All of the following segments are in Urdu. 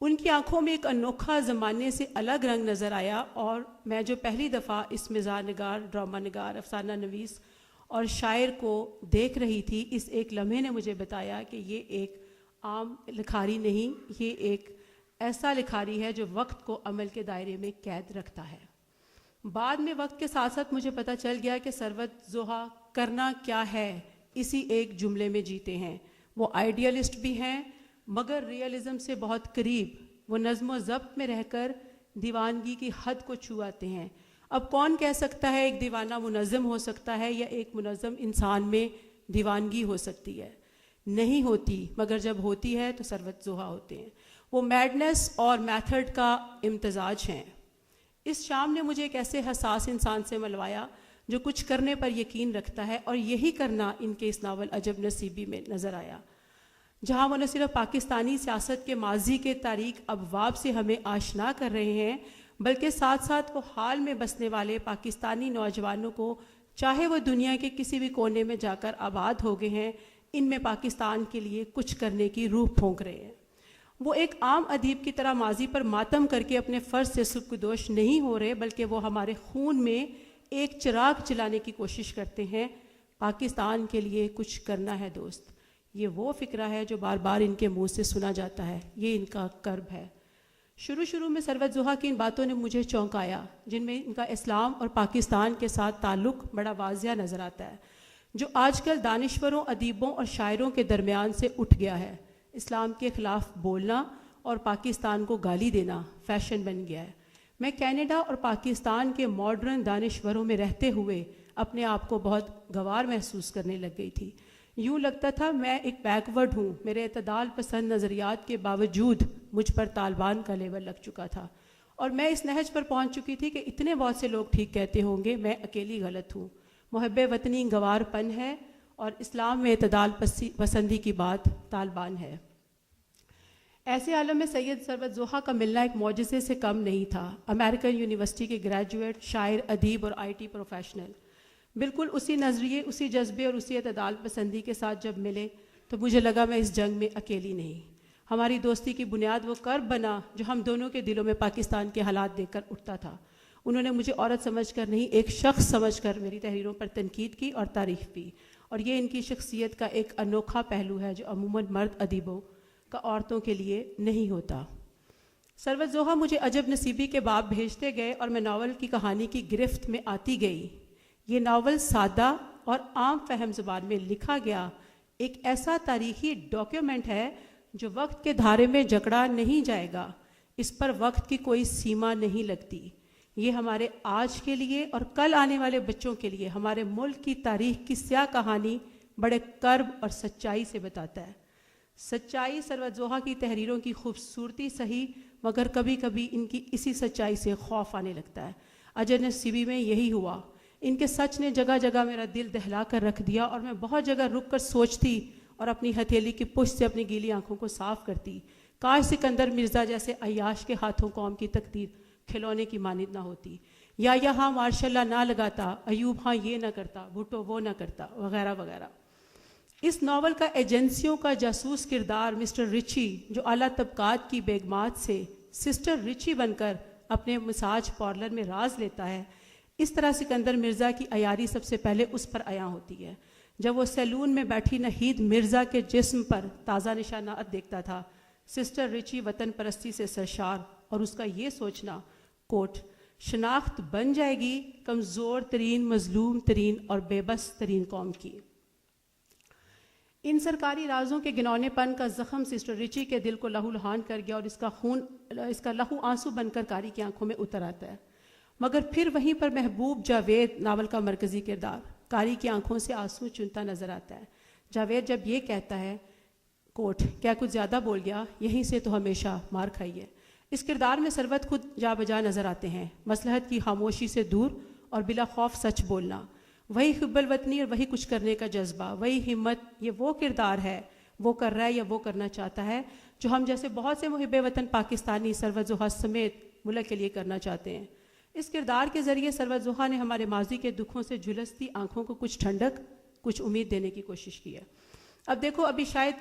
ان کی آنکھوں میں ایک انوکھا زمانے سے الگ رنگ نظر آیا، اور میں جو پہلی دفعہ اس مزاح نگار، ڈرامہ نگار، افسانہ نویس اور شاعر کو دیکھ رہی تھی، اس ایک لمحے نے مجھے بتایا کہ یہ ایک عام لکھاری نہیں، یہ ایک ایسا لکھاری ہے جو وقت کو عمل کے دائرے میں قید رکھتا ہے۔ بعد میں وقت کے ساتھ ساتھ مجھے پتہ چل گیا کہ ثروت زوہا کرنا کیا ہے اسی ایک جملے میں جیتے ہیں۔ وہ آئیڈیلسٹ بھی ہیں مگر ریئلزم سے بہت قریب، وہ نظم و ضبط میں رہ کر دیوانگی کی حد کو چھو آتے ہیں۔ اب کون کہہ سکتا ہے ایک دیوانہ منظم ہو سکتا ہے یا ایک منظم انسان میں دیوانگی ہو سکتی ہے؟ نہیں ہوتی، مگر جب ہوتی ہے تو ثروت زوہا ہوتے ہیں۔ وہ میڈنس اور میتھڈ کا امتزاج ہیں۔ اس شام نے مجھے ایک ایسے حساس انسان سے ملوایا جو کچھ کرنے پر یقین رکھتا ہے، اور یہی کرنا ان کے اس ناول عجب نصیبی میں نظر آیا، جہاں وہ نہ صرف پاکستانی سیاست کے ماضی کے تاریک ابواب سے ہمیں آشنا کر رہے ہیں، بلکہ ساتھ ساتھ وہ حال میں بسنے والے پاکستانی نوجوانوں کو، چاہے وہ دنیا کے کسی بھی کونے میں جا کر آباد ہو گئے ہیں، ان میں پاکستان کے لیے کچھ کرنے کی روح پھونک رہے ہیں۔ وہ ایک عام ادیب کی طرح ماضی پر ماتم کر کے اپنے فرض سے سبکدوش نہیں ہو رہے، بلکہ وہ ہمارے خون میں ایک چراغ جلانے کی کوشش کرتے ہیں۔ پاکستان کے لیے کچھ کرنا ہے دوست، یہ وہ فکرہ ہے جو بار بار ان کے منہ سے سنا جاتا ہے، یہ ان کا کرب ہے۔ شروع میں ثروت زوہا کی ان باتوں نے مجھے چونکایا، جن میں ان کا اسلام اور پاکستان کے ساتھ تعلق بڑا واضح نظر آتا ہے، جو آج کل دانشوروں، ادیبوں اور شاعروں کے درمیان سے اٹھ گیا ہے۔ اسلام کے خلاف بولنا اور پاکستان کو گالی دینا فیشن بن گیا ہے۔ میں کینیڈا اور پاکستان کے ماڈرن دانشوروں میں رہتے ہوئے اپنے آپ کو بہت گوار محسوس کرنے لگ گئی تھی۔ یوں لگتا تھا میں ایک بیکورڈ ہوں، میرے اعتدال پسند نظریات کے باوجود مجھ پر طالبان کا لیبل لگ چکا تھا، اور میں اس نہج پر پہنچ چکی تھی کہ اتنے بہت سے لوگ ٹھیک کہتے ہوں گے، میں اکیلی غلط ہوں۔ محب وطنی گوار پن ہے اور اسلام میں اعتدال پسندی کی بات طالبان ہے۔ ایسے عالم میں سید ثروت زوہا کا ملنا ایک معجزے سے کم نہیں تھا۔ امریکن یونیورسٹی کے گریجویٹ، شاعر، ادیب اور آئی ٹی پروفیشنل، بالکل اسی نظریے، اسی جذبے اور اسی اعتدال پسندی کے ساتھ جب ملے تو مجھے لگا میں اس جنگ میں اکیلی نہیں۔ ہماری دوستی کی بنیاد وہ کرب بنا جو ہم دونوں کے دلوں میں پاکستان کے حالات دیکھ کر اٹھتا تھا۔ انہوں نے مجھے عورت سمجھ کر نہیں، ایک شخص سمجھ کر میری تحریروں پر تنقید کی اور تعریف بھی، اور یہ ان کی شخصیت کا ایک انوکھا پہلو ہے جو عموماً مرد ادیبوں کا عورتوں کے لیے نہیں ہوتا۔ ثروت زوہا مجھے عجب نصیبی کے باب بھیجتے گئے اور میں ناول کی کہانی کی گرفت میں آتی گئی۔ یہ ناول سادہ اور عام فہم زبان میں لکھا گیا ایک ایسا تاریخی ڈاکیومنٹ ہے جو وقت کے دھارے میں جکڑا نہیں جائے گا، اس پر وقت کی کوئی سیما نہیں لگتی۔ یہ ہمارے آج کے لیے اور کل آنے والے بچوں کے لیے ہمارے ملک کی تاریخ کی سیاہ کہانی بڑے کرب اور سچائی سے بتاتا ہے۔ سچائی ثروت زوہا کی تحریروں کی خوبصورتی سہی، مگر کبھی کبھی ان کی اسی سچائی سے خوف آنے لگتا ہے۔ عجب نصیبی میں یہی ہوا، ان کے سچ نے جگہ جگہ میرا دل دہلا کر رکھ دیا، اور میں بہت جگہ رک کر سوچتی اور اپنی ہتھیلی کی پشت سے اپنی گیلی آنکھوں کو صاف کرتی، کاش سکندر مرزا جیسے عیاش کے ہاتھوں قوم کی تقدیر کھلونے کی مانند نہ ہوتی، یا یہاں ماشاء اللہ نہ لگاتا، ایوب ہاں یہ نہ کرتا، بھٹو وہ نہ کرتا، وغیرہ وغیرہ۔ اس ناول کا ایجنسیوں کا جاسوس کردار مسٹر رچی، جو اعلیٰ طبقات کی بیگمات سے سسٹر رچی بن کر اپنے مساج پارلر میں راز لیتا ہے، اس طرح سکندر مرزا کی عیاری سب سے پہلے اس پر عیاں ہوتی ہے جب وہ سیلون میں بیٹھی نہید مرزا کے جسم پر تازہ نشانات دیکھتا تھا۔ سسٹر رچی وطن پرستی سے سرشار، اور اس کا یہ سوچنا کوٹ شناخت بن جائے گی کمزور ترین، مظلوم ترین اور بے بس ترین قوم کی۔ ان سرکاری رازوں کے گنونے پن کا زخم سسٹر رچی کے دل کو لہو لہان کر گیا، اور اس کا لہو آنسو بن کر کاری کی آنکھوں میں اتر آتا ہے۔ مگر پھر وہیں پر محبوب جاوید، ناول کا مرکزی کردار، کاری کی آنکھوں سے آنسو چنتا نظر آتا ہے۔ جاوید جب یہ کہتا ہے کوٹ کیا کچھ زیادہ بول گیا، یہیں سے تو ہمیشہ مار کھائی ہے، اس کردار میں ثروت خود جا بجا نظر آتے ہیں، مصلحت کی خاموشی سے دور اور بلا خوف سچ بولنا، وہی حب الوطنی اور وہی کچھ کرنے کا جذبہ، وہی ہمت۔ یہ وہ کردار ہے، وہ کر رہا ہے یا وہ کرنا چاہتا ہے جو ہم جیسے بہت سے محب وطن پاکستانی ثروت زوہا سمیت ملک کے لیے کرنا چاہتے ہیں۔ اس کردار کے ذریعے ثروت زوہا نے ہمارے ماضی کے دکھوں سے جھلستی آنکھوں کو کچھ ٹھنڈک، کچھ امید دینے کی کوشش کی ہے۔ اب دیکھو ابھی شاید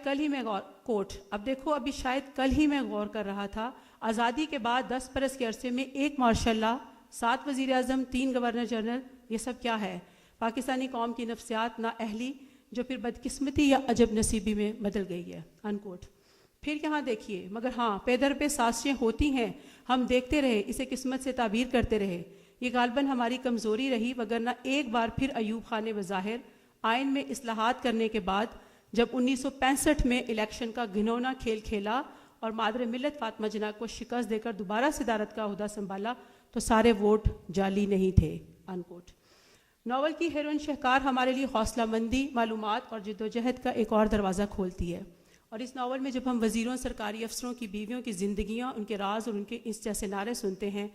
کل ہی میں غور کر رہا تھا، آزادی کے بعد 10 برس کے عرصے میں 1 مارشل لا، 7 وزیر اعظم، 3 گورنر جنرل، یہ سب کیا ہے؟ پاکستانی قوم کی نفسیات نااہلی جو پھر بدقسمتی یا عجب نصیبی میں بدل گئی ہے، انکوٹ۔ پھر یہاں دیکھیے، مگر ہاں پے در پہ سازشیں ہوتی ہیں، ہم دیکھتے رہے، اسے قسمت سے تعبیر کرتے رہے، یہ غالباً ہماری کمزوری رہی، وگرنہ ایک بار پھر ایوب خان نے بظاہر آئین میں اصلاحات کرنے کے بعد جب 1965 میں الیکشن کا گھنونا کھیل کھیلا اور مادر ملت فاطمہ جناح کو شکست دے کر دوبارہ صدارت کا عہدہ سنبھالا تو سارے ووٹ جعلی نہیں تھے، انکوٹ۔ ناول کی ہیروئن شہکار ہمارے لیے حوصلہ مندی، معلومات اور جدوجہد کا ایک اور دروازہ کھولتی ہے، اور اس ناول میں جب ہم وزیروں، سرکاری افسروں کی بیویوں کی زندگیاں، ان کے راز اور ان کے اس جیسے نعرے سنتے ہیں،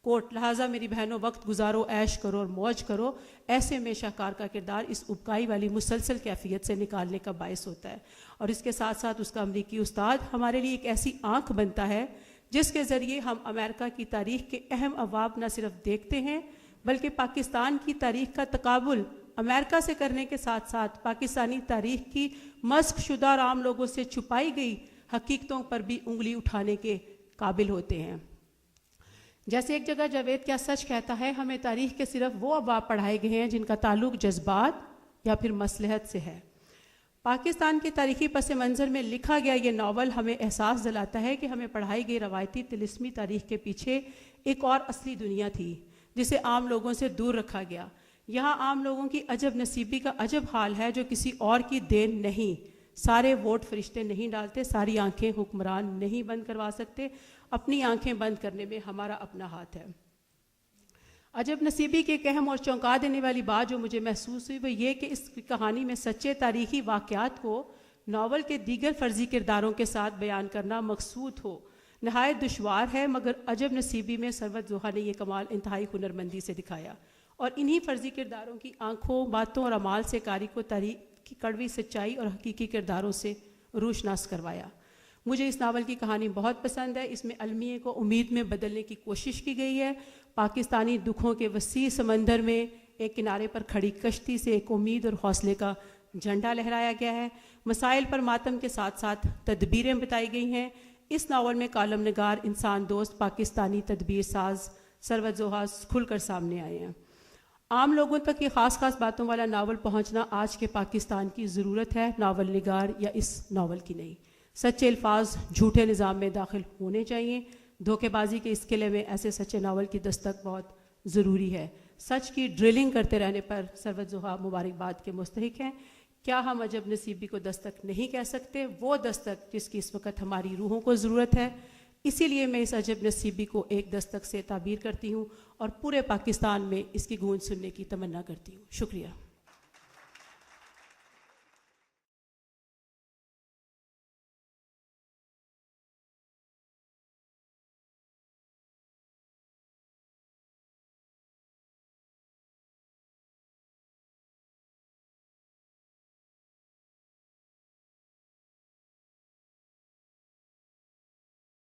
کوٹ، لہٰذا میری بہنوں وقت گزارو، عیش کرو اور موج کرو، ایسے میں شاہکار کا کردار اس ابکائی والی مسلسل کیفیت سے نکالنے کا باعث ہوتا ہے، اور اس کے ساتھ ساتھ اس کا امریکی استاد ہمارے لیے ایک ایسی آنکھ بنتا ہے جس کے ذریعے ہم امریکہ کی تاریخ کے اہم ابواب نہ صرف دیکھتے ہیں بلکہ پاکستان کی تاریخ کا تقابل امریکہ سے کرنے کے ساتھ ساتھ پاکستانی تاریخ کی مسخ شدہ اور عام لوگوں سے چھپائی گئی حقیقتوں پر بھی انگلی اٹھانے کے قابل ہوتے ہیں۔ جیسے ایک جگہ جاوید کیا سچ کہتا ہے، ہمیں تاریخ کے صرف وہ ابواب پڑھائے گئے ہیں جن کا تعلق جذبات یا پھر مصلحت سے ہے۔ پاکستان کے تاریخی پس منظر میں لکھا گیا یہ ناول ہمیں احساس دلاتا ہے کہ ہمیں پڑھائی گئی روایتی طلسمی تاریخ کے پیچھے ایک اور اصلی دنیا تھی جسے عام لوگوں سے دور رکھا گیا۔ یہاں عام لوگوں کی عجب نصیبی کا عجب حال ہے جو کسی اور کی دین نہیں، سارے ووٹ فرشتے نہیں ڈالتے، ساری آنکھیں حکمران نہیں بند کروا سکتے، اپنی آنکھیں بند کرنے میں ہمارا اپنا ہاتھ ہے۔ عجب نصیبی کے ایک اہم اور چونکا دینے والی بات جو مجھے محسوس ہوئی وہ یہ کہ اس کہانی میں سچے تاریخی واقعات کو ناول کے دیگر فرضی کرداروں کے ساتھ بیان کرنا مقصود ہو نہایت دشوار ہے، مگر عجب نصیبی میں سروت زوہا نے یہ کمال انتہائی ہنرمندی سے دکھایا اور انہی فرضی کرداروں کی آنکھوں، باتوں اور اعمال سے قاری کو تاریخ کی کڑوی سچائی اور حقیقی کرداروں سے روشناس کروایا۔ مجھے اس ناول کی کہانی بہت پسند ہے، اس میں المیے کو امید میں بدلنے کی کوشش کی گئی ہے، پاکستانی دکھوں کے وسیع سمندر میں ایک کنارے پر کھڑی کشتی سے ایک امید اور حوصلے کا جھنڈا لہرایا گیا ہے، مسائل پر ماتم کے ساتھ ساتھ تدبیریں بتائی گئی ہیں۔ اس ناول میں کالم نگار، انسان دوست، پاکستانی تدبیر ساز سروت زوہا کھل کر سامنے آئے ہیں۔ عام لوگوں تک یہ خاص باتوں والا ناول پہنچنا آج کے پاکستان کی ضرورت ہے، ناول نگار یا اس ناول کی نہیں۔ سچے الفاظ جھوٹے نظام میں داخل ہونے چاہیے، دھوکے بازی کے اس قلعے میں ایسے سچے ناول کی دستک بہت ضروری ہے۔ سچ کی ڈرلنگ کرتے رہنے پر سروت زوہا مبارکباد کے مستحق ہیں۔ کیا ہم عجب نصیبی کو دستک نہیں کہہ سکتے؟ وہ دستک جس کی اس وقت ہماری روحوں کو ضرورت ہے۔ اسی لیے میں اس عجب نصیبی کو ایک دستک سے تعبیر کرتی ہوں اور پورے پاکستان میں اس کی گونج سننے کی تمنا کرتی ہوں۔ شکریہ۔